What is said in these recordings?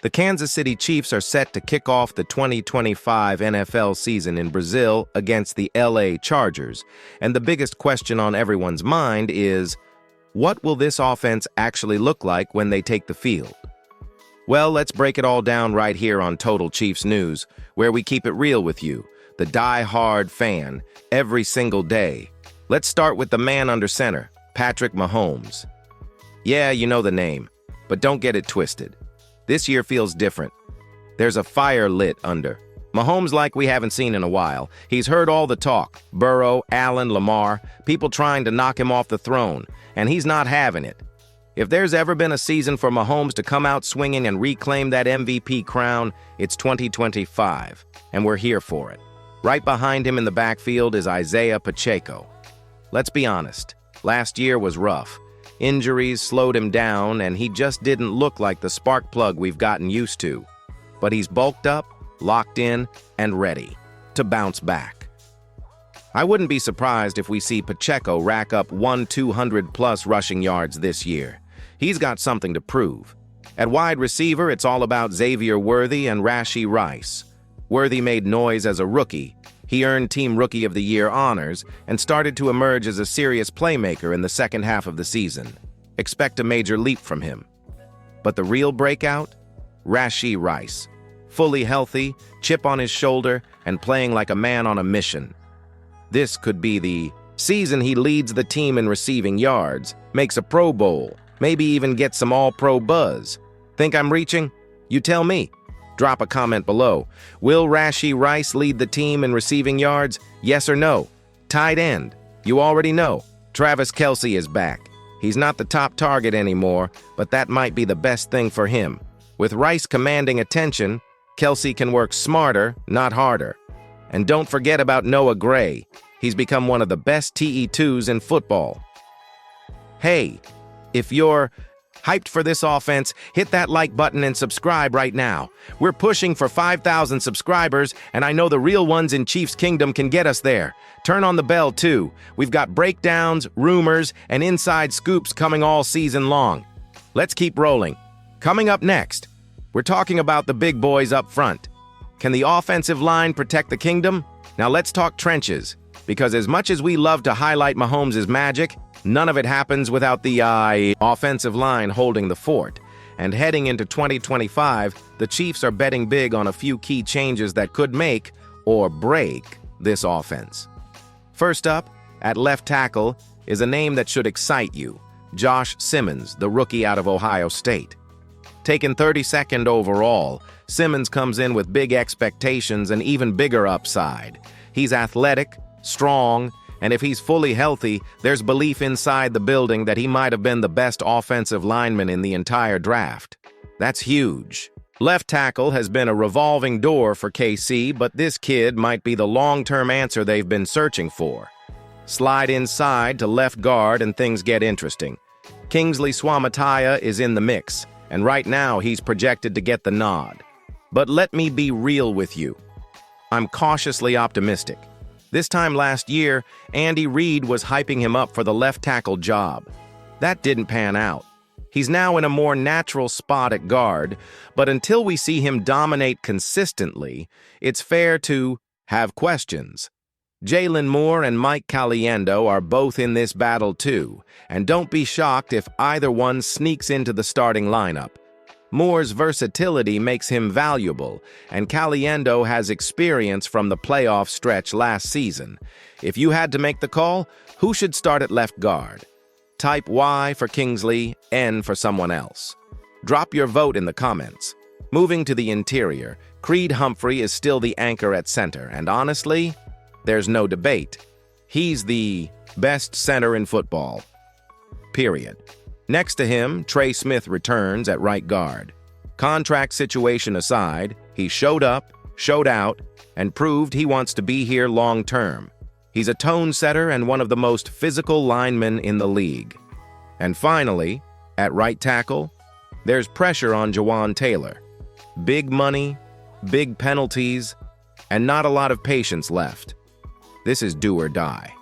The Kansas City Chiefs are set to kick off the 2025 NFL season in Brazil against the LA Chargers, and the biggest question on everyone's mind is, what will this offense actually look like when they take the field? Well, let's break it all down right here on Total Chiefs News, where we keep it real with you, the die-hard fan, every single day. Let's start with the man under center, Patrick Mahomes. Yeah, you know the name, but don't get it twisted. This year feels different. There's a fire lit under. Mahomes like we haven't seen in a while. He's heard all the talk. Burrow, Allen, Lamar, people trying to knock him off the throne, and he's not having it. If there's ever been a season for Mahomes to come out swinging and reclaim that MVP crown, it's 2025, and we're here for it. Right behind him in the backfield is Isaiah Pacheco. Let's be honest, last year was rough. Injuries slowed him down, and he just didn't look like the spark plug we've gotten used to. But he's bulked up, locked in, and ready to bounce back. I wouldn't be surprised if we see Pacheco rack up 200-plus rushing yards this year. He's got something to prove. At wide receiver, it's all about Xavier Worthy and Rashee Rice. Worthy made noise as a rookie. He earned Team Rookie of the Year honors and started to emerge as a serious playmaker in the second half of the season. Expect a major leap from him. But the real breakout? Rashee Rice. Fully healthy, chip on his shoulder, and playing like a man on a mission. This could be the season he leads the team in receiving yards, makes a Pro Bowl, maybe even gets some All-Pro buzz. Think I'm reaching? You tell me. Drop a comment below. Will Rashee Rice lead the team in receiving yards? Yes or no? Tight end. You already know. Travis Kelce is back. He's not the top target anymore, but that might be the best thing for him. With Rice commanding attention, Kelce can work smarter, not harder. And don't forget about Noah Gray. He's become one of the best TE2s in football. Hey, if you're hyped for this offense, hit that like button and subscribe right now. We're pushing for 5,000 subscribers, and I know the real ones in Chiefs Kingdom can get us there. Turn on the bell, too. We've got breakdowns, rumors, and inside scoops coming all season long. Let's keep rolling. Coming up next, we're talking about the big boys up front. Can the offensive line protect the kingdom? Now let's talk trenches, because as much as we love to highlight Mahomes' magic, none of it happens without the offensive line holding the fort. And heading into 2025, the Chiefs are betting big on a few key changes that could make or break this offense. First up, at left tackle, is a name that should excite you, Josh Simmons, the rookie out of Ohio State. Taken 32nd overall, Simmons comes in with big expectations and even bigger upside. He's athletic, strong, and if he's fully healthy, there's belief inside the building that he might have been the best offensive lineman in the entire draft. That's huge. Left tackle has been a revolving door for KC, but this kid might be the long-term answer they've been searching for. Slide inside to left guard and things get interesting. Kingsley Suamataia is in the mix, and right now he's projected to get the nod. But let me be real with you. I'm cautiously optimistic. This time last year, Andy Reid was hyping him up for the left tackle job. That didn't pan out. He's now in a more natural spot at guard, but until we see him dominate consistently, it's fair to have questions. Jalen Moore and Mike Caliendo are both in this battle too, and don't be shocked if either one sneaks into the starting lineup. Moore's versatility makes him valuable, and Caliendo has experience from the playoff stretch last season. If you had to make the call, who should start at left guard? Type Y for Kingsley, N for someone else. Drop your vote in the comments. Moving to the interior, Creed Humphrey is still the anchor at center, and honestly, there's no debate. He's the best center in football. Period. Next to him, Trey Smith returns at right guard. Contract situation aside, he showed up, showed out, and proved he wants to be here long-term. He's a tone setter and one of the most physical linemen in the league. And finally, at right tackle, there's pressure on Jawan Taylor. Big money, big penalties, and not a lot of patience left. This is do or die.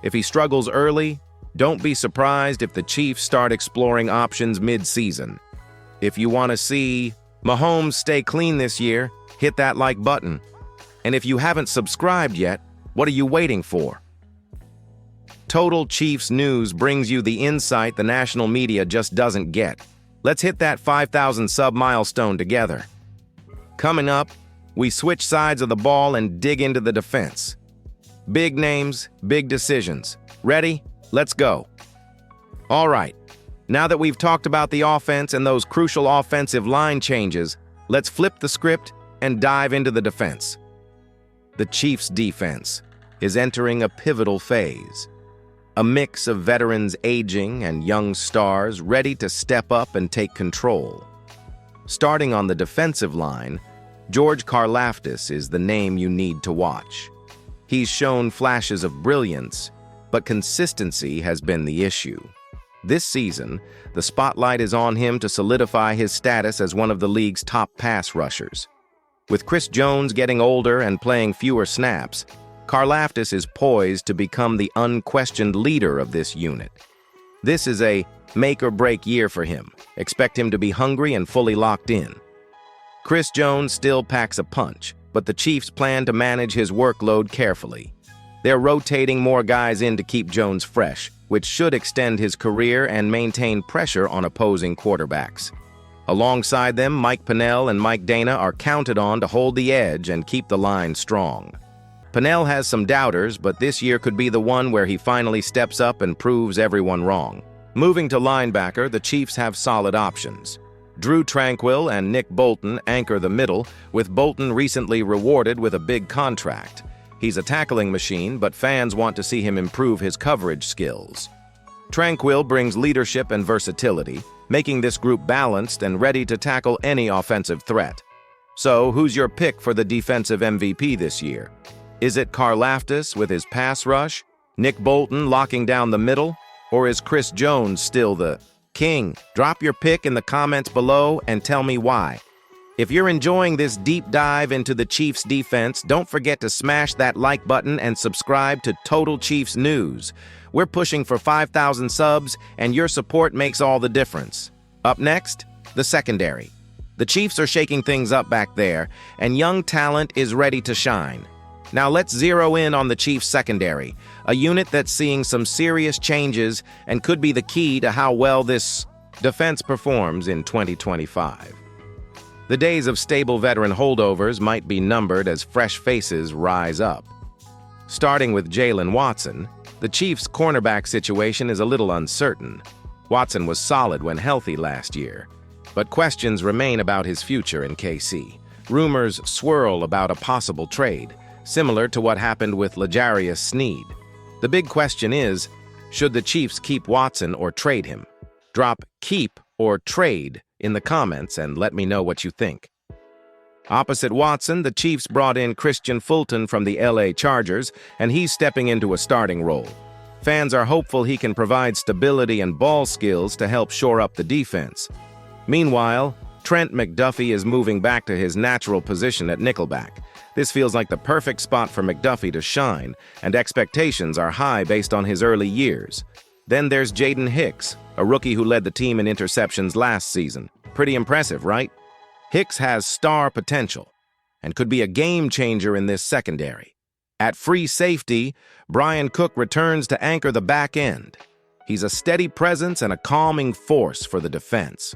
If he struggles early, don't be surprised if the Chiefs start exploring options mid-season. If you want to see Mahomes stay clean this year, hit that like button. And if you haven't subscribed yet, what are you waiting for? Total Chiefs News brings you the insight the national media just doesn't get. Let's hit that 5,000 sub milestone together. Coming up, we switch sides of the ball and dig into the defense. Big names, big decisions. Ready? Let's go. All right, now that we've talked about the offense and those crucial offensive line changes, let's flip the script and dive into the defense. The Chiefs' defense is entering a pivotal phase. A mix of veterans aging and young stars ready to step up and take control. Starting on the defensive line, George Karlaftis is the name you need to watch. He's shown flashes of brilliance, but consistency has been the issue. This season, the spotlight is on him to solidify his status as one of the league's top pass rushers. With Chris Jones getting older and playing fewer snaps, Karlaftis is poised to become the unquestioned leader of this unit. This is a make-or-break year for him. Expect him to be hungry and fully locked in. Chris Jones still packs a punch, but the Chiefs plan to manage his workload carefully. They're rotating more guys in to keep Jones fresh, which should extend his career and maintain pressure on opposing quarterbacks. Alongside them, Mike Pennell and Mike Dana are counted on to hold the edge and keep the line strong. Pennell has some doubters, but this year could be the one where he finally steps up and proves everyone wrong. Moving to linebacker, the Chiefs have solid options. Drew Tranquill and Nick Bolton anchor the middle, with Bolton recently rewarded with a big contract. He's a tackling machine, but fans want to see him improve his coverage skills. Tranquill brings leadership and versatility, making this group balanced and ready to tackle any offensive threat. So, who's your pick for the defensive MVP this year? Is it Karlaftis with his pass rush, Nick Bolton locking down the middle, or is Chris Jones still the king? Drop your pick in the comments below and tell me why. If you're enjoying this deep dive into the Chiefs defense, don't forget to smash that like button and subscribe to Total Chiefs News. We're pushing for 5,000 subs, and your support makes all the difference. Up next, the secondary. The Chiefs are shaking things up back there, and young talent is ready to shine. Now let's zero in on the Chiefs secondary, a unit that's seeing some serious changes and could be the key to how well this defense performs in 2025. The days of stable veteran holdovers might be numbered as fresh faces rise up. Starting with Jalen Watson, the Chiefs' cornerback situation is a little uncertain. Watson was solid when healthy last year, but questions remain about his future in KC. Rumors swirl about a possible trade, similar to what happened with L'Jarius Sneed. The big question is, should the Chiefs keep Watson or trade him? Drop keep or trade in the comments and let me know what you think. Opposite Watson, the Chiefs brought in Christian Fulton from the LA Chargers, and he's stepping into a starting role. Fans are hopeful he can provide stability and ball skills to help shore up the defense. Meanwhile, Trent McDuffie is moving back to his natural position at nickelback. This feels like the perfect spot for McDuffie to shine, and expectations are high based on his early years. Then there's Jaden Hicks, a rookie who led the team in interceptions last season. Pretty impressive, right? Hicks has star potential and could be a game changer in this secondary. At free safety, Brian Cook returns to anchor the back end. He's a steady presence and a calming force for the defense.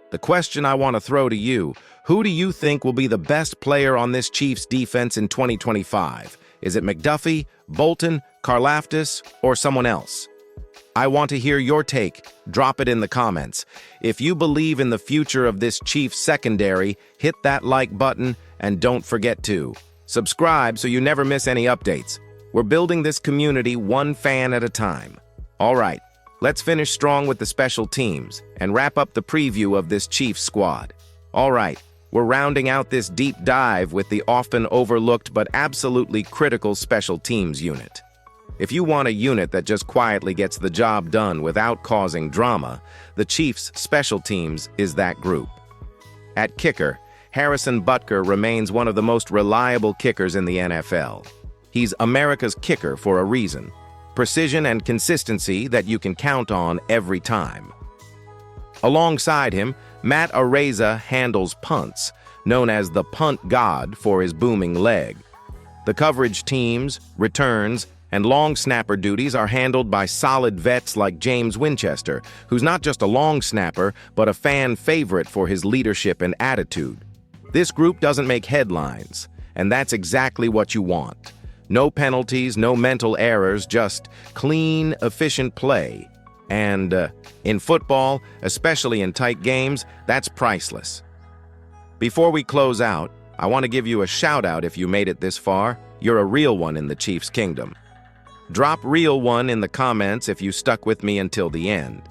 The question I want to throw to you, who do you think will be the best player on this Chiefs defense in 2025? Is it McDuffie, Bolton, Karlaftis, or someone else? I want to hear your take. Drop it in the comments. If you believe in the future of this Chiefs secondary, hit that like button and don't forget to subscribe so you never miss any updates. We're building this community one fan at a time. All right, let's finish strong with the special teams and wrap up the preview of this Chiefs squad. All right, we're rounding out this deep dive with the often overlooked but absolutely critical special teams unit. If you want a unit that just quietly gets the job done without causing drama, the Chiefs' special teams is that group. At kicker, Harrison Butker remains one of the most reliable kickers in the NFL. He's America's kicker for a reason. Precision and consistency that you can count on every time. Alongside him, Matt Araiza handles punts, known as the punt god for his booming leg. The coverage teams, returns, and long snapper duties are handled by solid vets like James Winchester, who's not just a long snapper, but a fan favorite for his leadership and attitude. This group doesn't make headlines, and that's exactly what you want. No penalties, no mental errors, just clean, efficient play. And in football, especially in tight games, that's priceless. Before we close out, I want to give you a shout-out if you made it this far. You're a real one in the Chiefs Kingdom. Drop real one in the comments if you stuck with me until the end.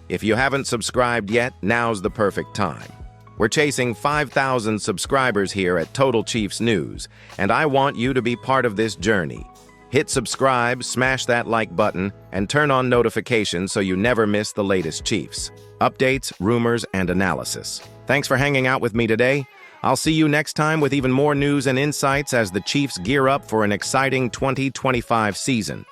If you haven't subscribed yet, now's the perfect time. We're chasing 5,000 subscribers here at Total Chiefs News, and I want you to be part of this journey. Hit subscribe, smash that like button, and turn on notifications so you never miss the latest Chiefs updates, rumors, and analysis. Thanks for hanging out with me today. I'll see you next time with even more news and insights as the Chiefs gear up for an exciting 2025 season.